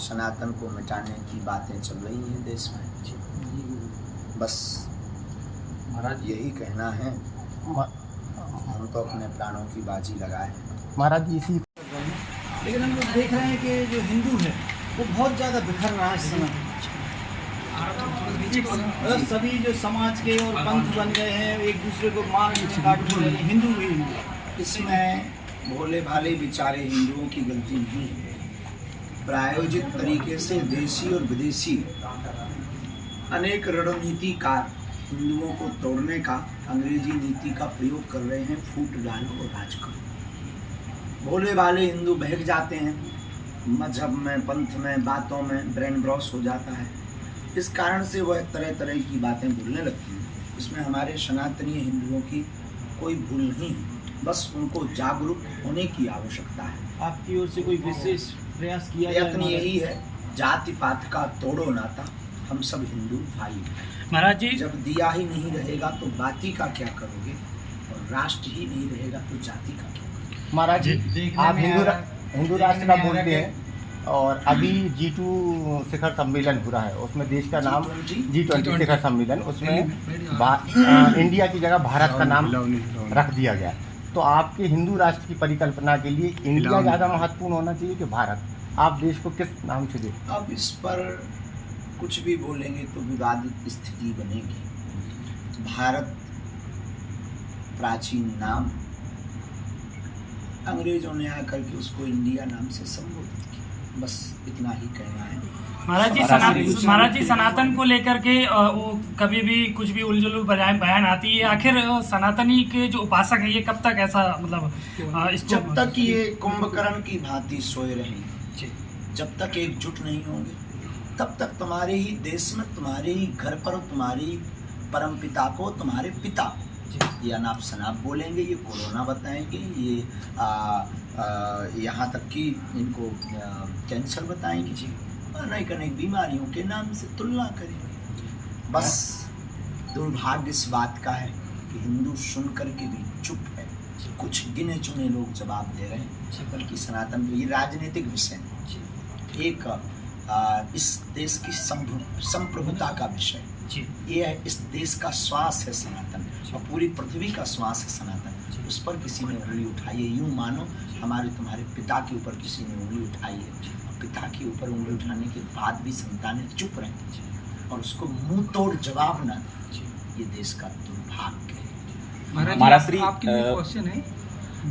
सनातन को मिटाने की बातें चल रही हैं देश में। बस महाराज यही कहना है, हम तो अपने प्राणों की बाजी लगाए महाराज जी। इसी लेकिन हम लोग देख रहे हैं कि जो हिंदू है वो बहुत ज़्यादा बिखर रहा है इस समय। मतलब सभी जो समाज के और पंथ बन गए हैं, एक दूसरे को मार काट रहे हैं, हिंदू भी हिंदू। इसमें भोले भाले बेचारे हिंदुओं की गलती नहीं है। प्रायोजित तरीके से देशी और विदेशी अनेक रणनीतिकार हिंदुओं को तोड़ने का अंग्रेजी नीति का प्रयोग कर रहे हैं। फूट डालो और राज करो। भोले भाले हिंदू बहक जाते हैं, मजहब में, पंथ में, बातों में ब्रेन वॉश हो जाता है। इस कारण से वह तरह तरह की बातें बोलने लगती हैं। इसमें हमारे सनातनीय हिंदुओं की कोई भूल नहीं है, बस उनको जागरूक होने की आवश्यकता है। आपकी ओर से कोई विशेष प्रयास किया जाए? प्रयत्न यही है, जाति पात का तोड़ो नाता, हम सब हिंदू भाई हैं। महाराज जी, जब दिया ही नहीं रहेगा तो बाती का क्या करोगे, और राष्ट्र ही नहीं रहेगा तो जाति का क्या करोगे। महाराज जी, आप हिंदू राष्ट्र का बोलते हैं और अभी G2 शिखर सम्मेलन हो रहा है, उसमें देश का नाम G20 शिखर सम्मेलन, उसमें इंडिया की जगह भारत का नाम रख दिया गया। तो आपके हिंदू राष्ट्र की परिकल्पना के लिए इंडिया ज़्यादा महत्वपूर्ण होना चाहिए कि भारत? आप देश को किस नाम से दें? अब इस पर कुछ भी बोलेंगे तो विवादित स्थिति बनेगी। भारत प्राचीन नाम, अंग्रेजों ने आकर के उसको इंडिया नाम से संबोधित किया। बस इतना ही कहना है। महाराज जी, सनातन को लेकर के वो कभी भी कुछ भी उलझुल बयान आती है। आखिर सनातनी के जो उपासक है ये कब तक ऐसा मतलब जब तक ये कुंभकर्ण की भांति सोए रहेंगे, जब तक एकजुट नहीं होंगे, तब तक तुम्हारे ही देश में, तुम्हारे ही घर पर, तुम्हारे ही परम पिता को, तुम्हारे पिता ये अनाप शनाप बोलेंगे, ये कोरोना बताएंगे, ये यहाँ तक कि इनको कैंसर बताएंगे जी, अनेक अनेक बीमारियों के नाम से तुलना करेंगे। बस दुर्भाग्य इस बात का है कि हिंदू सुन कर के भी चुप है। कुछ गिने चुने लोग जवाब दे रहे हैं, बल्कि सनातन ये राजनीतिक विषय है, एक इस देश की संप्रभुता का विषय, ये है इस देश का श्वास है सनातन, और पूरी पृथ्वी का श्वास है सनातन। उस पर किसी ने उंगली उठाई है, यूँ मानो हमारे तुम्हारे पिता के ऊपर किसी ने उंगली उठाई है, और पिता के ऊपर उंगली उठाने के बाद भी संतानें चुप रहें और उसको मुंह तोड़ जवाब ना दें, ये देश का दुर्भाग्य है। महाराज जी, आपके लिए क्वेश्चन है,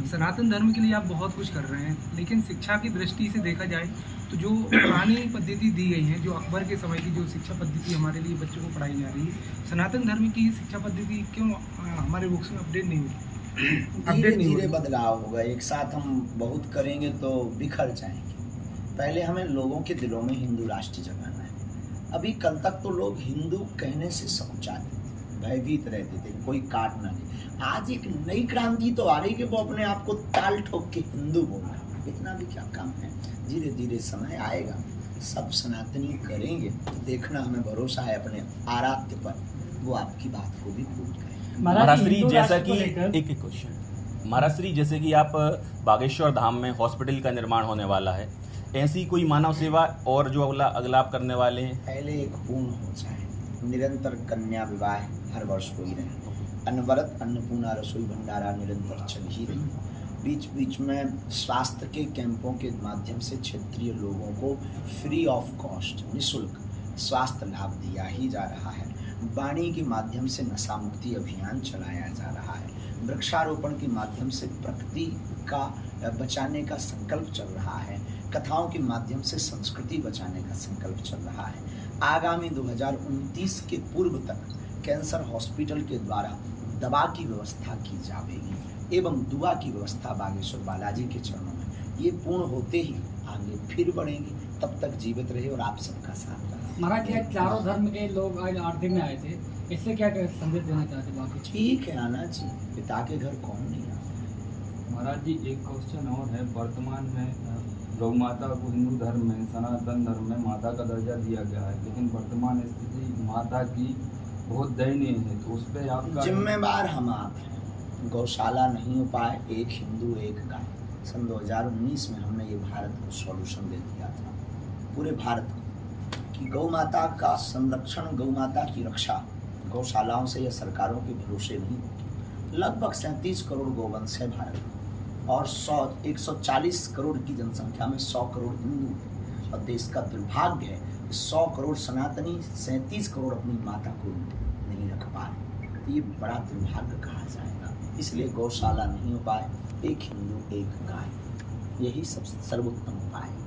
सनातन धर्म के लिए आप बहुत कुछ कर रहे हैं, लेकिन शिक्षा की दृष्टि से देखा जाए तो जो पुरानी पद्धति दी गई है, जो अकबर के समय की जो शिक्षा पद्धति हमारे लिए बच्चों को पढ़ाई जा रही है, सनातन धर्म की शिक्षा पद्धति क्यों हमारे बुक्स में अपडेट नहीं होती? धीरे धीरे बदलाव होगा। एक साथ हम बहुत करेंगे तो बिखर जाएंगे। पहले हमें लोगों के दिलों में हिंदू राष्ट्र जगाना है। अभी कल तक तो लोग हिंदू कहने से सकुचाते थे, भयभीत रहते थे, कोई काट ना दे। आज एक नई क्रांति तो आ रही कि वो अपने आप को ताल ठोक के हिंदू बोल रहा है। इतना भी क्या काम है, धीरे धीरे समय आएगा, सब सनातनी करेंगे। देखना, हमें भरोसा है अपने आराध्य पर, वो आपकी बात को भी पूर्ण करेंगे। महाराज श्री, जैसा कि एक क्वेश्चन, महाराज श्री, जैसे कि आप बागेश्वर धाम में हॉस्पिटल का निर्माण होने वाला है, ऐसी कोई मानव सेवा और जो अगला आप करने वाले हैं? पहले एक पूर्ण हो जाए, निरंतर कन्या विवाह हर वर्ष हो ही रहे, अनवरत अन्नपूर्णा रसोई भंडारा निरंतर चल ही रही, बीच बीच में स्वास्थ्य के कैंपों के माध्यम से क्षेत्रीय लोगों को फ्री ऑफ कॉस्ट, निःशुल्क स्वास्थ्य लाभ दिया ही जा रहा है। वाणी के माध्यम से नशा मुक्ति अभियान चलाया जा रहा है। वृक्षारोपण के माध्यम से प्रकृति का बचाने का संकल्प चल रहा है। कथाओं के माध्यम से संस्कृति बचाने का संकल्प चल रहा है। आगामी 2029 के पूर्व तक कैंसर हॉस्पिटल के द्वारा दवा की व्यवस्था की जाएगी एवं दुआ की व्यवस्था बागेश्वर बालाजी के चरणों में। ये पूर्ण होते ही आगे फिर बढ़ेंगे। तब तक जीवित रहे और आप सबका साथ रहे। महाराज जी, चारों धर्म के लोग आज आरती में आए थे, इससे क्या संदेश देना चाहते हैं? बाकी ठीक है, आना चाहिए, पिता के घर कौन नहीं आता। महाराज जी, एक क्वेश्चन और है, वर्तमान में गौ माता को हिंदू धर्म में, सनातन धर्म में माता का दर्जा दिया गया है, लेकिन वर्तमान स्थिति माता की बहुत दयनीय है, तो उस पर आपका जिम्मेवार हम आप हैं। गौशाला नहीं हो पाए, एक हिंदू एक गाय, सन 2019 में हमने ये भारत को सॉल्यूशन दे दिया था। पूरे भारत को कि गौ माता का संरक्षण, गौ माता की रक्षा गौशालाओं से या सरकारों के भरोसे नहीं। लगभग 37 करोड़ गौवंश है भारत में और 140 करोड़ की जनसंख्या में 100 करोड़ हिंदू हैं। और देश का दुर्भाग्य है कि 100 करोड़ सनातनी 37 करोड़ अपनी माता को नहीं रख पाए। तो ये बड़ा दुर्भाग्य कहा जाएगा। इसलिए गौशाला नहीं हो पाए, एक हिंदू एक गाय, यही सब सर्वोत्तम उपाय है।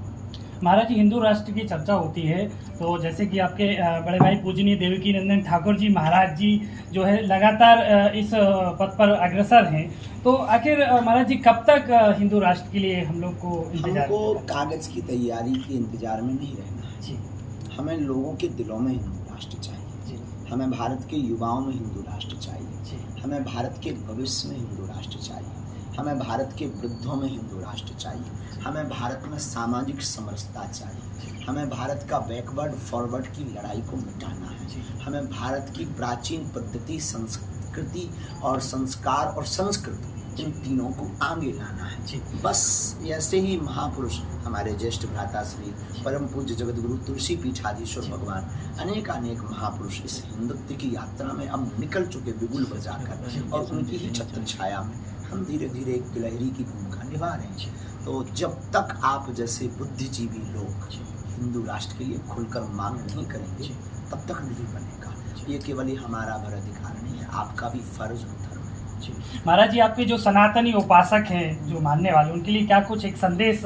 महाराज जी, हिंदू राष्ट्र की चर्चा होती है तो जैसे कि आपके बड़े भाई पूजनीय देवकी नंदन ठाकुर जी महाराज जी जो है लगातार इस पद पर अग्रसर हैं, तो आखिर महाराज जी कब तक हिंदू राष्ट्र के लिए हम लोग को इंतजार हमको कागज की तैयारी के इंतजार में नहीं रहना है जी। हमें लोगों के दिलों में हिंदू राष्ट्र चाहिए, हमें भारत के युवाओं में हिंदू राष्ट्र चाहिए, हमें भारत के भविष्य में हिंदू राष्ट्र चाहिए, हमें भारत के वृद्धों में हिंदू राष्ट्र चाहिए, हमें भारत में सामाजिक समरसता चाहिए, हमें भारत का बैकवर्ड फॉरवर्ड की लड़ाई को मिटाना है, हमें भारत की प्राचीन पद्धति, संस्कृति और संस्कार और संस्कृति, इन तीनों को आगे लाना है। बस ऐसे ही महापुरुष हमारे ज्येष्ठ भ्राता श्री परम पूज्य जगतगुरु तुलसी पीठाधीश्वर भगवान अनेक महापुरुष इस हिंदुत्व की यात्रा में अब निकल चुके बिगुल बजाकर, और उनकी ही छत्र छाया में हम धीरे धीरे एक गिलहरी की भूमिका निभा रहे हैं। तो जब तक आप जैसे बुद्धिजीवी लोग हिंदू राष्ट्र के लिए खुलकर मांग नहीं करेंगे तब तक नहीं बनेगा। ये केवल ही हमारा भर अधिकार नहीं है, आपका भी फर्ज और धर्म है। महाराज जी, आपके जो सनातनी उपासक हैं, जो मानने वाले, उनके लिए क्या कुछ एक संदेश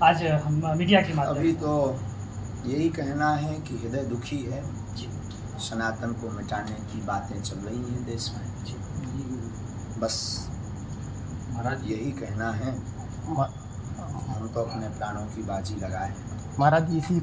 आज हम मीडिया के माध्यम अभी तो यही कहना है कि हृदय दुखी है, सनातन को मिटाने की बातें चल रही हैं देश में, बस महाराज यही कहना है। हम तो अपने प्राणों की बाजी लगाए। महाराज जी, इसी